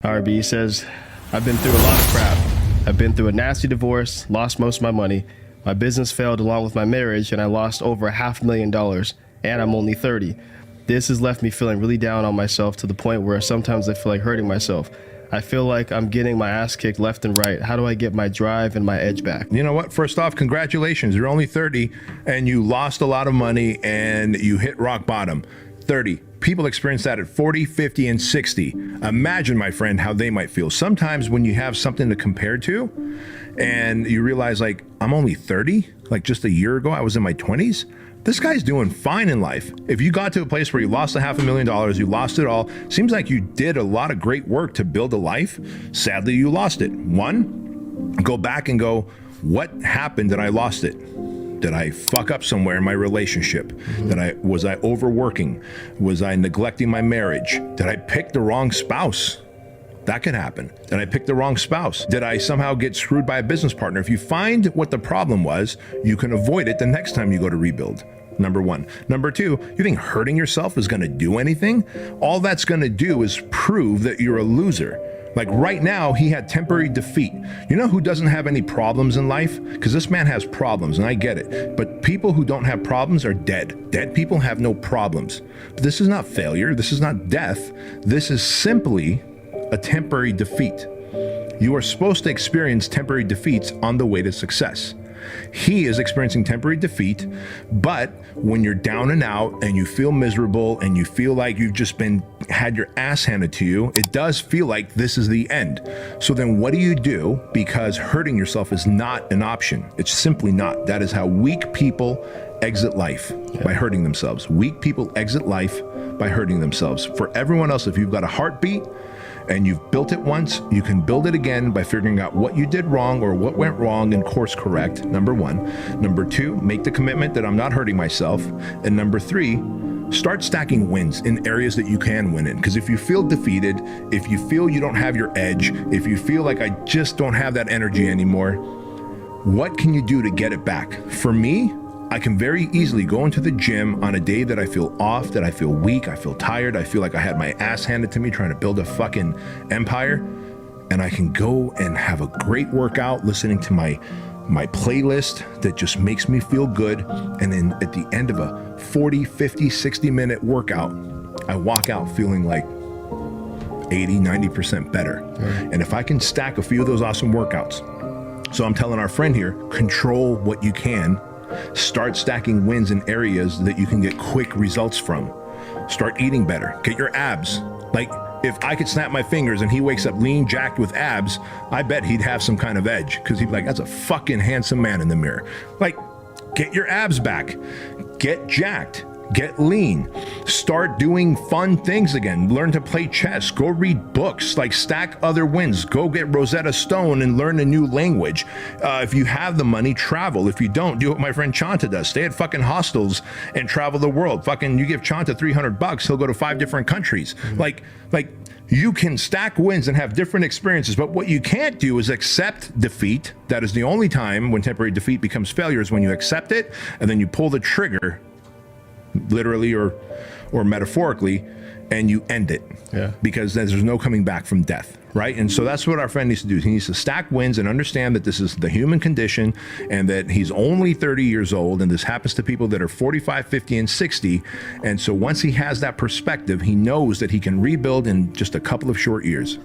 RB says, I've been through a lot of crap. I've been through a nasty divorce, lost most of my money. My business failed along with my marriage, and I lost over $500,000, and I'm only 30. This has left me feeling really down on myself to the point where sometimes I feel like hurting myself. I feel like I'm getting my ass kicked left and right. How do I get my drive and my edge back? You know what? First off, congratulations. You're only 30 and you lost a lot of money and you hit rock bottom. 30. People experience that at 40, 50, and 60. Imagine, my friend, how they might feel. Sometimes when you have something to compare to and you realize, like, I'm only 30, like just a year ago, I was in my 20s. This guy's doing fine in life. If you got to a place where you lost $500,000, you lost it all, seems like you did a lot of great work to build a life. Sadly, you lost it. One, go back and go, what happened that I lost it? Did I fuck up somewhere in my relationship? Was I overworking? Was I neglecting my marriage? Did I pick the wrong spouse? That could happen. Did I pick the wrong spouse? Did I somehow get screwed by a business partner? If you find what the problem was, you can avoid it the next time you go to rebuild. Number one. Number two, you think hurting yourself is gonna do anything? All that's gonna do is prove that you're a loser. Like right now, he had temporary defeat. You know who doesn't have any problems in life? Because this man has problems, and I get it. But people who don't have problems are dead. Dead people have no problems. But this is not failure. This is not death. This is simply a temporary defeat. You are supposed to experience temporary defeats on the way to success. He is experiencing temporary defeat, but when you're down and out and you feel miserable and you feel like you've just had your ass handed to you, it does feel like this is the end. So then what do you do? Because hurting yourself is not an option. It's simply not. That is how weak people exit life, by hurting themselves. Weak people exit life by hurting themselves. For everyone else, if you've got a heartbeat, and you've built it once, you can build it again by figuring out what you did wrong or what went wrong and course correct, number one. Number two, make the commitment that I'm not hurting myself. And number three, start stacking wins in areas that you can win in. Because if you feel defeated, if you feel you don't have your edge, if you feel like I just don't have that energy anymore, what can you do to get it back? For me, I can very easily go into the gym on a day that I feel off, that I feel weak, I feel tired, I feel like I had my ass handed to me trying to build a fucking empire, and I can go and have a great workout listening to my playlist that just makes me feel good, and then at the end of a 40, 50, 60-minute workout, I walk out feeling like 80, 90% better. And if I can stack a few of those awesome workouts, so I'm telling our friend here, control what you can. Start stacking wins in areas that you can get quick results from. Start eating better. Get your abs. Like, if I could snap my fingers and he wakes up lean, jacked with abs, I bet he'd have some kind of edge, because he'd be like, that's a fucking handsome man in the mirror. Like, get your abs back. Get jacked. Get lean. Start doing fun things again. Learn to play chess. Go read books. Like, stack other wins. Go get Rosetta Stone and learn a new language. If you have the money, travel. If you don't, do what my friend Chanta does. Stay at fucking hostels and travel the world. Fucking, you give Chanta $300, he'll go to 5 different countries. Like you can stack wins and have different experiences, but what you can't do is accept defeat. That is the only time when temporary defeat becomes failure, is when you accept it and then you pull the trigger, literally or metaphorically, and you end it. Because there's no coming back from death, right? And so that's what our friend needs to do. He needs to stack wins and understand that this is the human condition, and that he's only 30 years old, and this happens to people that are 45, 50, and 60. And so once he has that perspective, he knows that he can rebuild in just a couple of short years.